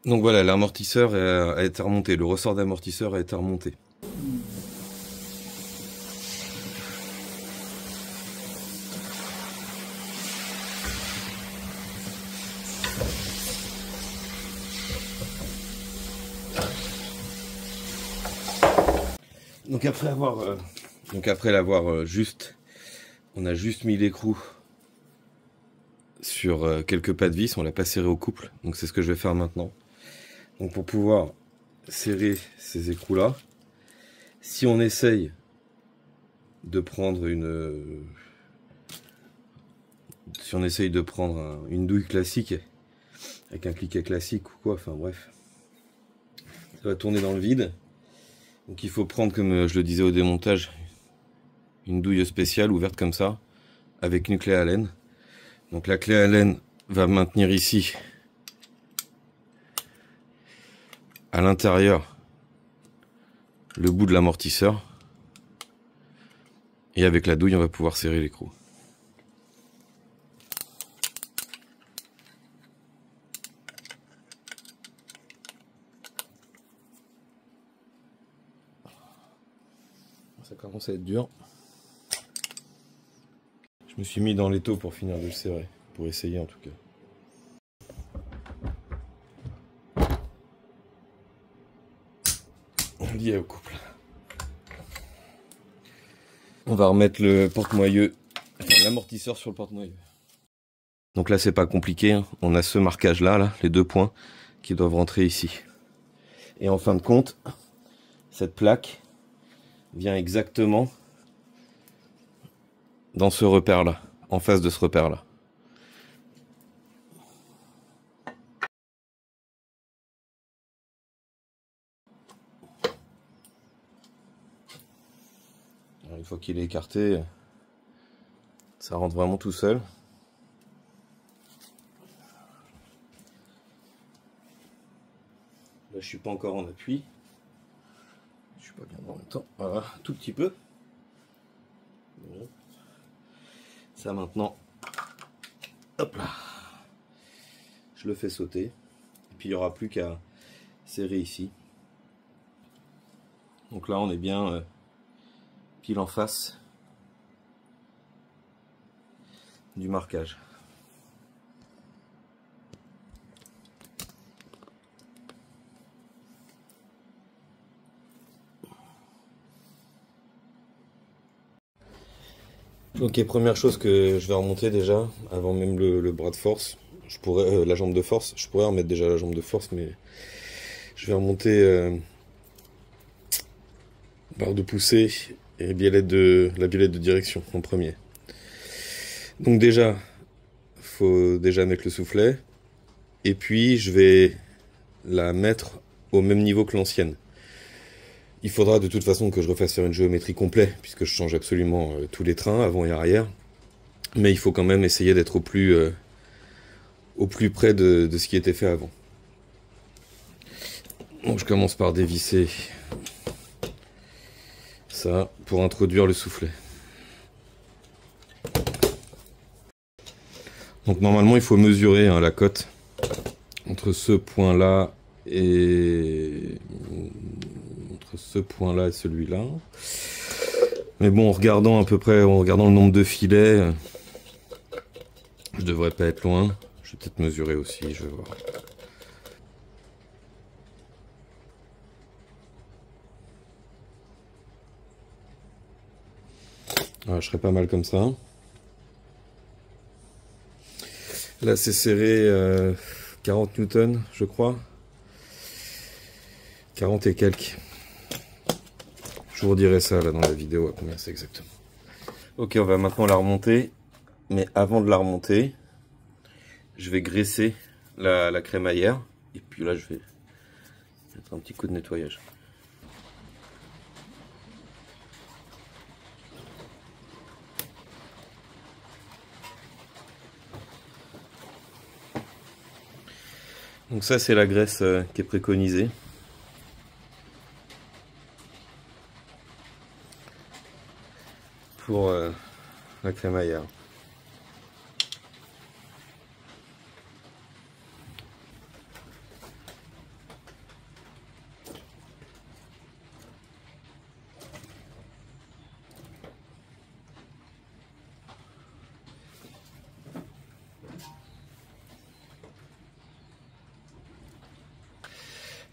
Donc voilà, l'amortisseur a été remonté, le ressort d'amortisseur a été remonté. Donc après l'avoir juste, on a juste mis l'écrou sur quelques pas de vis, on l'a pas serré au couple, donc c'est ce que je vais faire maintenant. Donc pour pouvoir serrer ces écrous là, si on essaye de prendre une douille classique avec un cliquet classique ou quoi, enfin bref, ça va tourner dans le vide. Donc il faut prendre, comme je le disais au démontage, une douille spéciale ouverte comme ça avec une clé Allen. Donc la clé Allen va maintenir ici à l'intérieur le bout de l'amortisseur, et avec la douille on va pouvoir serrer l'écrou. Ça commence à être dur. Je me suis mis dans l'étau pour finir de le serrer, pour essayer en tout cas. Lié au couple. On va remettre le porte-moyeu, enfin, l'amortisseur sur le porte-moyeu. Donc là c'est pas compliqué, hein. On a ce marquage là, les deux points qui doivent rentrer ici. Et en fin de compte, cette plaque vient exactement dans ce repère là, en face de ce repère là. Alors, une fois qu'il est écarté, ça rentre vraiment tout seul. Là je suis pas encore en appui. Je suis pas bien en même temps. Voilà, tout petit peu. Bon. Ça maintenant, hop là, je le fais sauter. Et puis il n'y aura plus qu'à serrer ici. Donc là on est bien pile en face du marquage. Ok, première chose que je vais remonter déjà, avant même le bras de force, je pourrais, la jambe de force, je pourrais remettre déjà la jambe de force, mais je vais remonter barre de poussée et la biellette de direction en premier. Donc déjà, faut déjà mettre le soufflet, et puis je vais la mettre au même niveau que l'ancienne. Il faudra de toute façon que je refasse faire une géométrie complète, puisque je change absolument tous les trains, avant et arrière. Mais il faut quand même essayer d'être au plus près de ce qui était fait avant. Donc je commence par dévisser ça pour introduire le soufflet. Donc normalement il faut mesurer la cote entre ce point là et celui-là. Mais bon, en regardant à peu près, en regardant le nombre de filets, je devrais pas être loin. Je vais peut-être mesurer aussi, je vais voir. Voilà, je serai pas mal comme ça. Là c'est serré 40 newtons je crois. 40 et quelques. Je vous redirai ça là dans la vidéo à combien c'est exactement. Ok, on va maintenant la remonter. Mais avant de la remonter, je vais graisser la crémaillère. Et puis là je vais mettre un petit coup de nettoyage. Donc ça c'est la graisse qui est préconisée. Pour la crémaillère.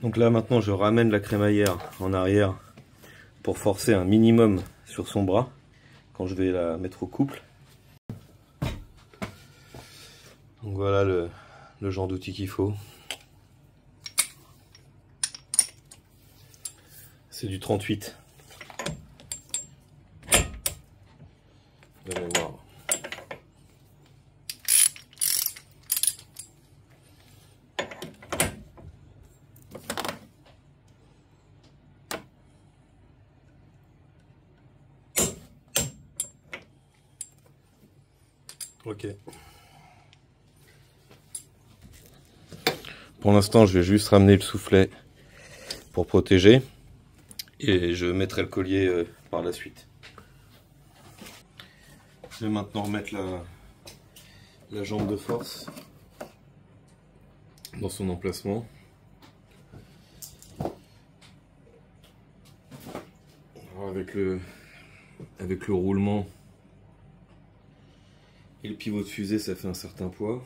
Donc là maintenant je ramène la crémaillère en arrière pour forcer un minimum sur son bras quand je vais la mettre au couple. Donc voilà le genre d'outil qu'il faut. C'est du 38 de mémoire. Ok. Pour l'instant, je vais juste ramener le soufflet pour protéger et je mettrai le collier par la suite. Je vais maintenant remettre la jambe de force dans son emplacement. Alors avec le roulement et le pivot de fusée, ça fait un certain poids.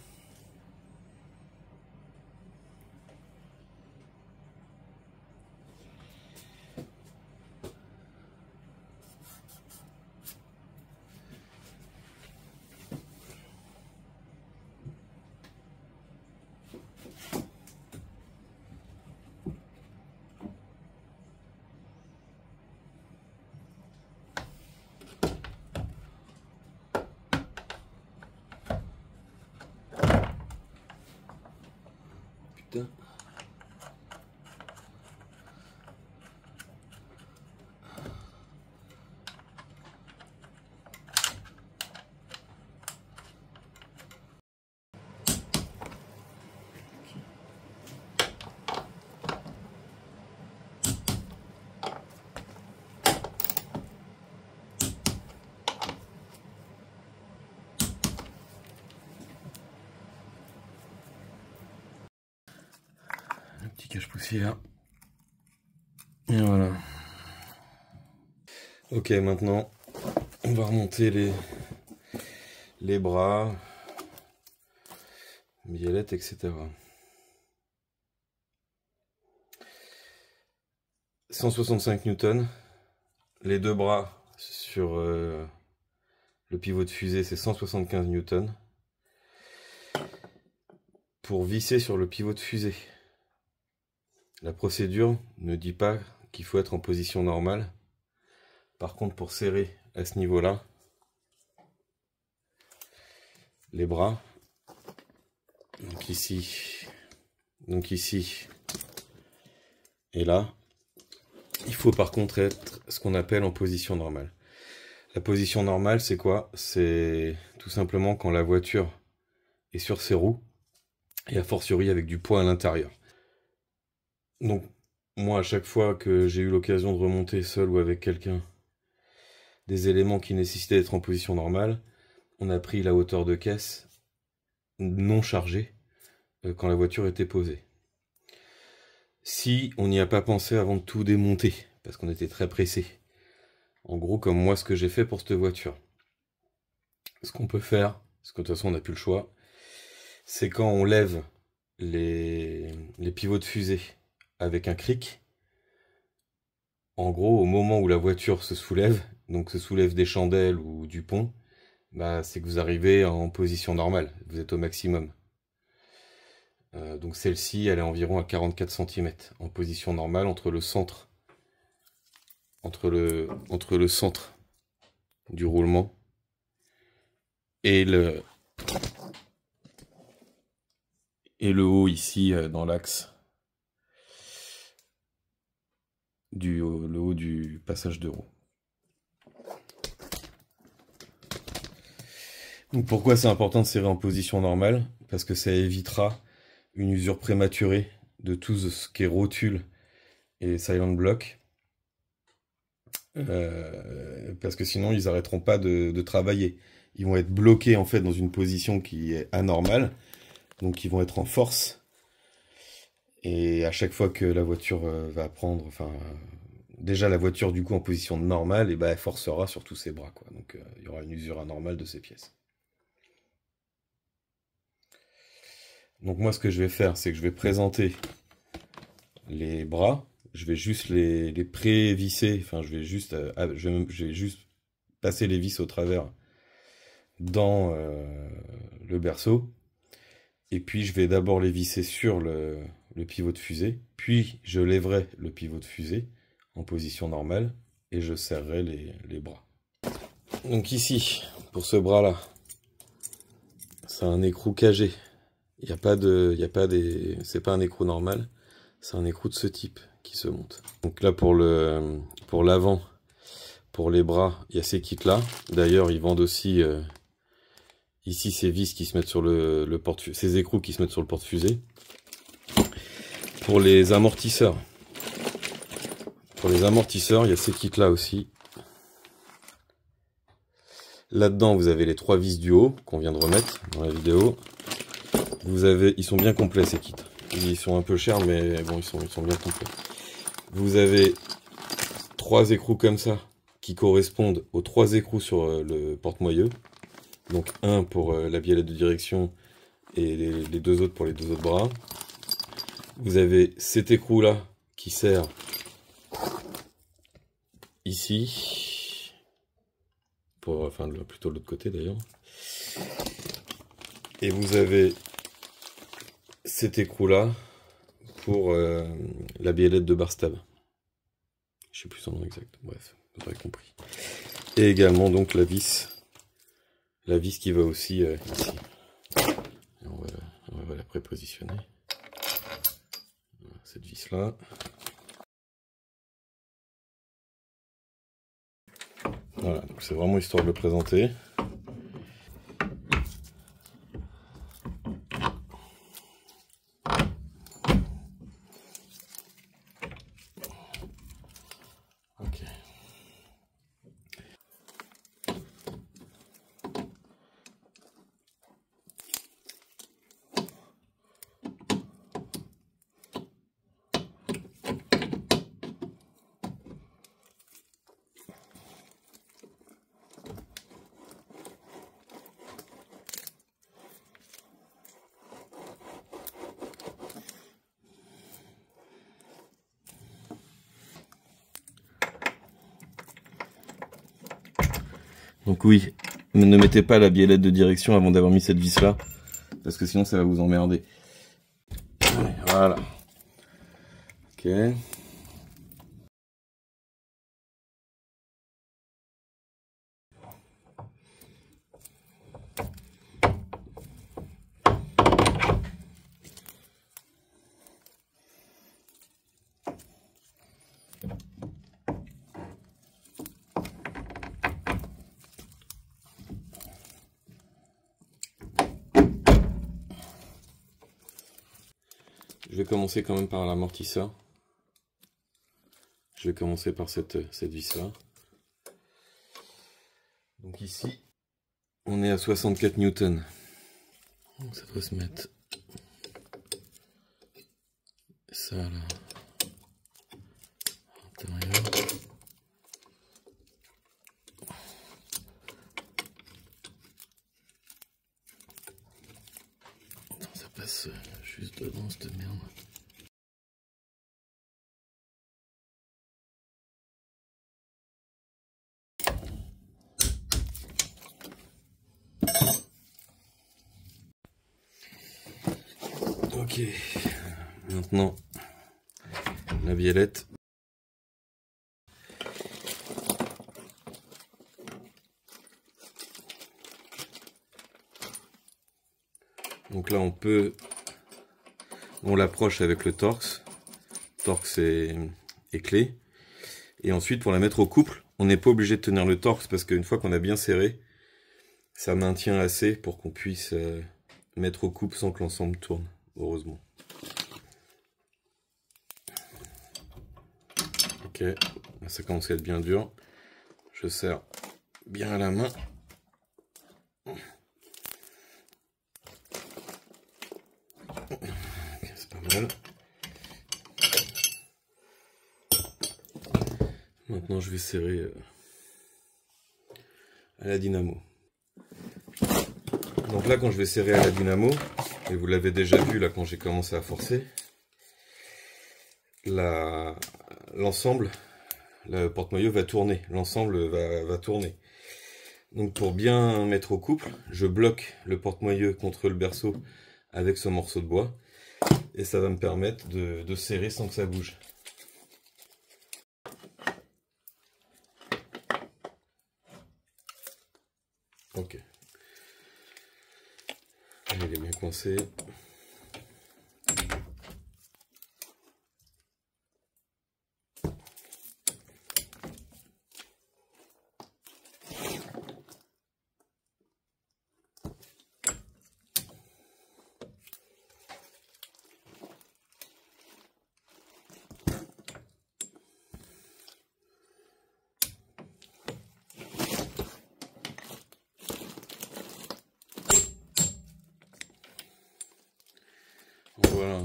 Putain. Un petit cache-poussière. Et voilà. Ok, maintenant, on va remonter les bras, biellette, etc. 165 newtons. Les deux bras sur le pivot de fusée, c'est 175 newtons. Pour visser sur le pivot de fusée, la procédure ne dit pas qu'il faut être en position normale. Par contre, pour serrer à ce niveau-là, les bras, donc ici et là, il faut par contre être ce qu'on appelle en position normale. La position normale, c'est quoi? C'est tout simplement quand la voiture est sur ses roues, et a fortiori avec du poids à l'intérieur. Donc, moi, à chaque fois que j'ai eu l'occasion de remonter seul ou avec quelqu'un des éléments qui nécessitaient d'être en position normale, on a pris la hauteur de caisse non chargée quand la voiture était posée. Si on n'y a pas pensé avant de tout démonter, parce qu'on était très pressé, en gros comme moi ce que j'ai fait pour cette voiture, ce qu'on peut faire, parce que de toute façon on n'a plus le choix, c'est quand on lève les pivots de fusée avec un cric, en gros au moment où la voiture se soulève, donc se soulève des chandelles ou du pont, bah, c'est que vous arrivez en position normale, vous êtes au maximum. Donc celle-ci, elle est environ à 44 cm en position normale entre le centre, entre le centre du roulement et le haut ici dans l'axe le haut du passage de roue. Donc pourquoi c'est important de serrer en position normale? Parce que ça évitera une usure prématurée de tout ce qui est rotule et silent block. Parce que sinon ils n'arrêteront pas de travailler. Ils vont être bloqués en fait dans une position qui est anormale. Donc ils vont être en force. Et à chaque fois que la voiture va prendre, enfin déjà la voiture du coup en position normale, et ben elle forcera sur tous ses bras, quoi. Donc il y aura une usure anormale de ces pièces. Donc moi ce que je vais faire, c'est que je vais présenter les bras, je vais juste les pré-visser, enfin je vais juste passer les vis au travers dans le berceau. Et puis je vais d'abord les visser sur le pivot de fusée, puis je lèverai le pivot de fusée en position normale et je serrerai les bras. Donc ici, pour ce bras-là, c'est un écrou KG. C'est pas un écrou normal, c'est un écrou de ce type qui se monte. Donc là pour l'avant, pour les bras, il y a ces kits-là. D'ailleurs, ils vendent aussi ici ces vis qui se mettent sur le porte-fusée, ces écrous qui se mettent sur le porte-fusée. Pour les amortisseurs, il y a ces kits-là aussi. Là-dedans, vous avez les 3 vis du haut qu'on vient de remettre dans la vidéo. Ils sont bien complets ces kits. Ils sont un peu chers, mais bon, ils sont bien complets. Vous avez 3 écrous comme ça qui correspondent aux 3 écrous sur le porte-moyeu. Donc un pour la biellette de direction et les 2 autres pour les 2 autres bras. Vous avez cet écrou là qui sert ici, enfin plutôt de l'autre côté d'ailleurs. Et vous avez cet écrou là pour la biellette de barstab. Je sais plus son nom exact, bref, vous aurez compris. Et également donc la vis qui va aussi ici. Et on va la prépositionner. Voilà, cette vis là. Voilà, donc c'est vraiment histoire de le présenter. Ok. Donc oui, ne mettez pas la biellette de direction avant d'avoir mis cette vis là, parce que sinon ça va vous emmerder. Voilà. Ok. Je vais commencer quand même par l'amortisseur. Je vais commencer par cette vis là. Donc ici, on est à 64 newtons. Donc ça doit se mettre ça là, à l'intérieur. Attends, ça passe juste dedans cette merde. Ok, maintenant la biellette. Donc là on l'approche avec le torx et clé. Et ensuite pour la mettre au couple, on n'est pas obligé de tenir le torx parce qu'une fois qu'on a bien serré, ça maintient assez pour qu'on puisse mettre au couple sans que l'ensemble tourne, heureusement. Ok, ça commence à être bien dur. Je serre bien à la main. Okay, c'est pas mal. Maintenant je vais serrer à la dynamo. Donc là quand je vais serrer à la dynamo, et vous l'avez déjà vu là quand j'ai commencé à forcer, l'ensemble, le porte-maillot va tourner, l'ensemble va tourner. Donc pour bien mettre au couple, je bloque le porte-maillot contre le berceau avec ce morceau de bois. Et ça va me permettre de serrer sans que ça bouge. Ok. Il est bien coincé. Voilà.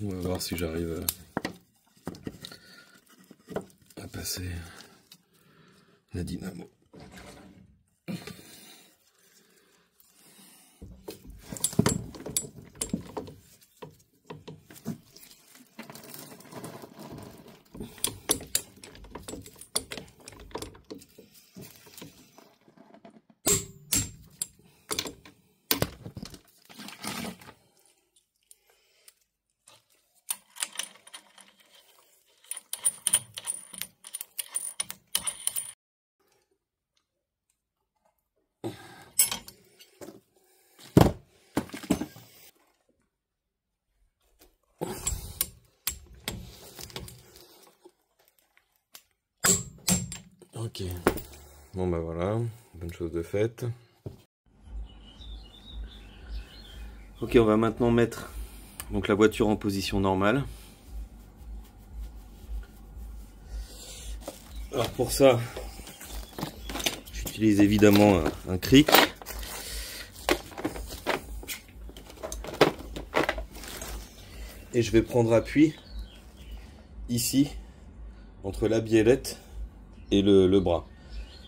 On va voir si j'arrive à passer la dynamo. Ok, bon bah voilà, bonne chose de faite. Ok, on va maintenant mettre donc la voiture en position normale. Alors pour ça, j'utilise évidemment un cric. Et je vais prendre appui ici, entre la biellette et le bras.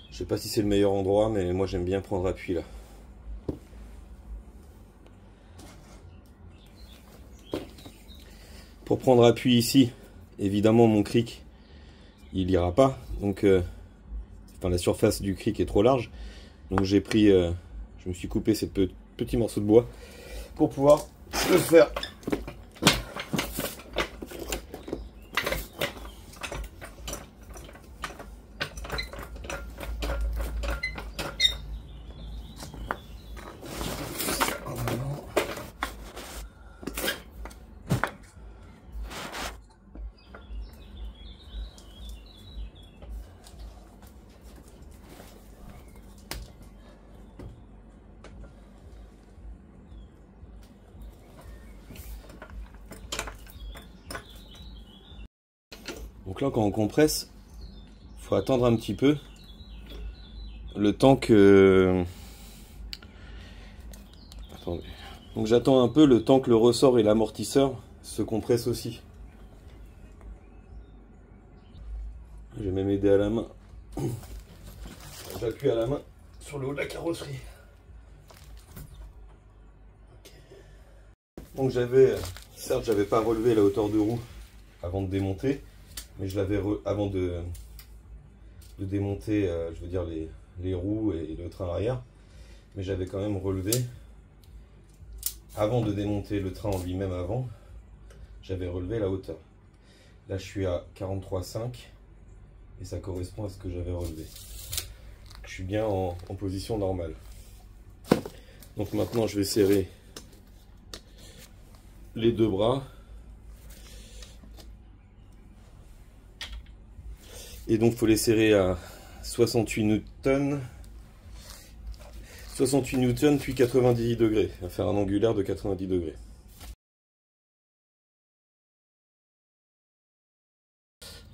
Je sais pas si c'est le meilleur endroit, mais moi j'aime bien prendre appui là. Pour prendre appui ici, évidemment mon cric, il ira pas. Donc, enfin, la surface du cric est trop large. Donc j'ai pris, je me suis coupé ces petits morceaux de bois pour pouvoir le faire. Donc là, quand on compresse, il faut attendre un petit peu le temps que... Attendez. Donc j'attends un peu le temps que le ressort et l'amortisseur se compressent aussi. Je vais même aider à la main. J'appuie à la main sur le haut de la carrosserie. Donc certes j'avais pas relevé la hauteur de roue avant de démonter, mais je l'avais avant de démonter, je veux dire les roues et le train arrière, mais j'avais quand même relevé avant de démonter le train en lui-même avant, j'avais relevé la hauteur. Là je suis à 43,5 et ça correspond à ce que j'avais relevé. Je suis bien en position normale. Donc maintenant je vais serrer les deux bras. Et donc il faut les serrer à 68 newtons. 68 newtons puis 90 degrés. On va faire un angulaire de 90 degrés.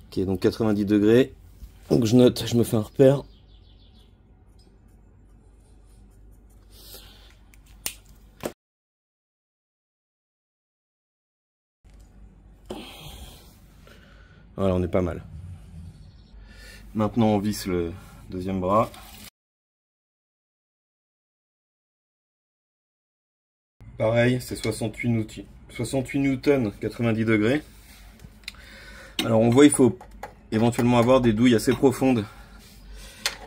Ok, donc 90 degrés. Donc je note, je me fais un repère. Voilà, on est pas mal. Maintenant on visse le deuxième bras. Pareil, c'est 68 newtons, 90 degrés. Alors on voit il faut éventuellement avoir des douilles assez profondes.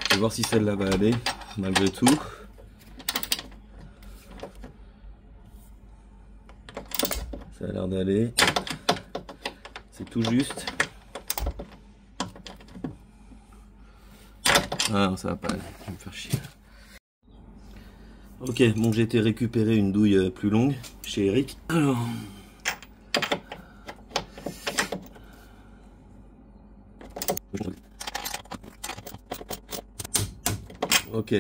Je vais voir si celle-là va aller, malgré tout. Ça a l'air d'aller. C'est tout juste. Ah non, ça va pas aller, je vais me faire chier. Ok, bon, j'ai été récupérer une douille plus longue chez Eric. Alors. Ok.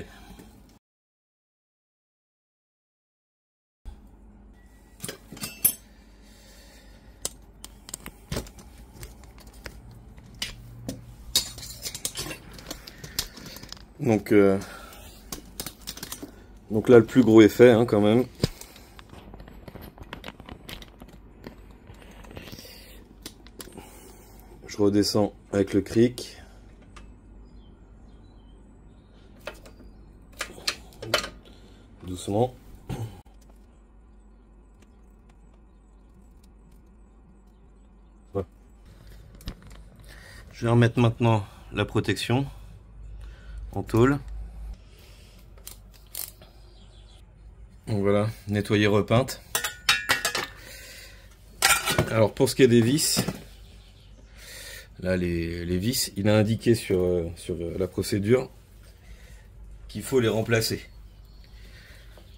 Donc là, le plus gros est fait, hein, quand même. Je redescends avec le cric. Doucement. Voilà. Je vais remettre maintenant la protection en tôle. Donc voilà, nettoyer, repeinte. Alors pour ce qui est des vis, là les vis, il a indiqué sur la procédure qu'il faut les remplacer.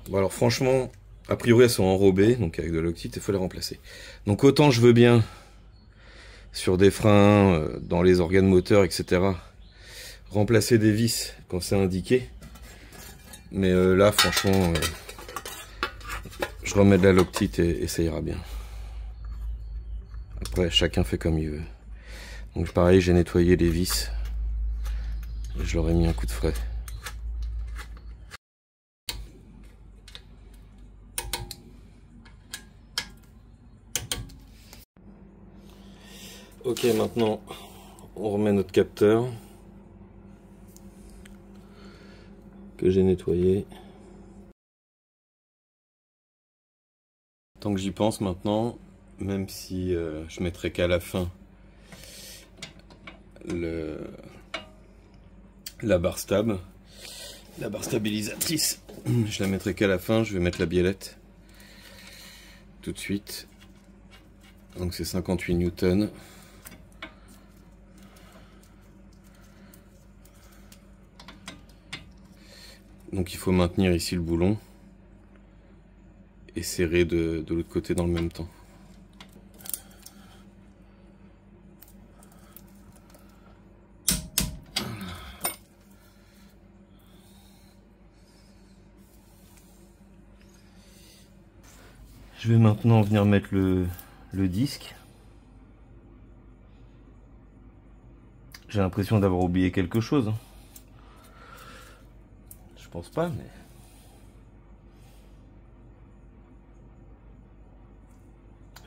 Bon alors franchement, a priori elles sont enrobées, donc avec de l'octite, il faut les remplacer. Donc autant je veux bien sur des freins, dans les organes moteurs, etc. remplacer des vis quand c'est indiqué. Mais là franchement, je remets de la loctite et ça ira bien. Après chacun fait comme il veut. Donc pareil, j'ai nettoyé les vis et je leur ai mis un coup de frais. Ok, maintenant on remet notre capteur que j'ai nettoyé. Tant que j'y pense maintenant, même si je mettrai qu'à la fin la barre stabilisatrice, je la mettrai qu'à la fin. Je vais mettre la biellette tout de suite. Donc c'est 58 newtons. Donc il faut maintenir ici le boulon et serrer de l'autre côté dans le même temps. Je vais maintenant venir mettre le disque. J'ai l'impression d'avoir oublié quelque chose. Je pense pas, mais...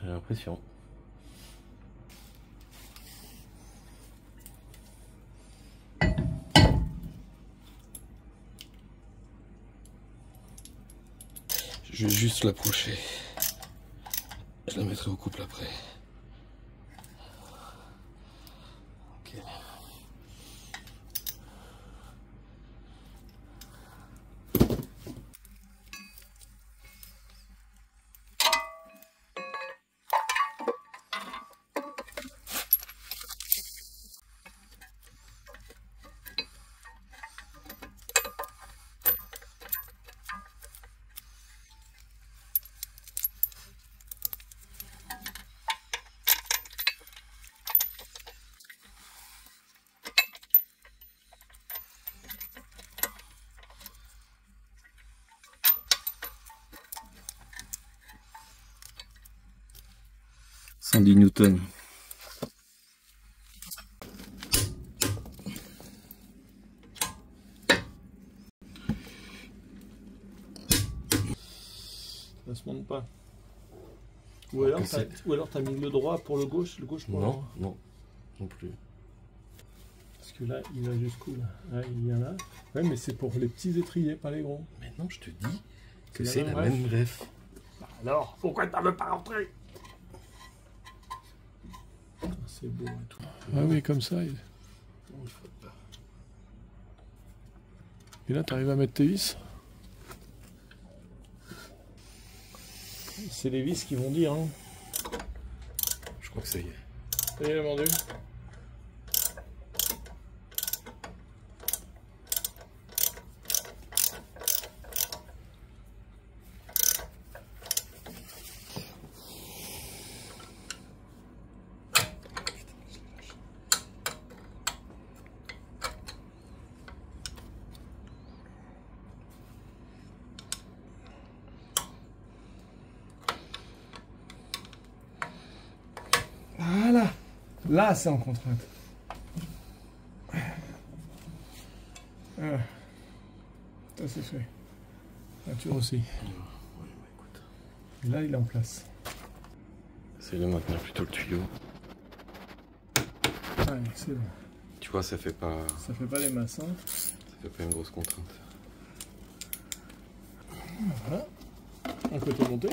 j'ai l'impression. Je vais juste l'approcher. Je la mettrai au couple après. Ok. ...110 newtons. Ça se monte pas. Ou alors t'as mis le droit pour le gauche pour non, le droit. non plus. Parce que là, il va jusqu'où là? Ah, il vient là. Ouais, mais c'est pour les petits étriers, pas les gros. Mais non, je te dis que C'est c'est la la même même greffe. Bah alors, pourquoi t'en veux pas rentrer? C'est beau et tout. Ah oui, comme ça. Non, il faut pas. Et là, t'arrives à mettre tes vis? C'est les vis qui vont dire, hein. Je crois que ça y est. Ça y est, vendu. Voilà. Là, c'est en contrainte. Ça, c'est fait. La tour aussi. Ouais, bah écoute. Et là, il est en place. Essaye de maintenir plutôt le tuyau. Allez, c'est bon. Tu vois, ça fait pas les masses, hein. ça fait pas une grosse contrainte. Voilà. Un côté monté.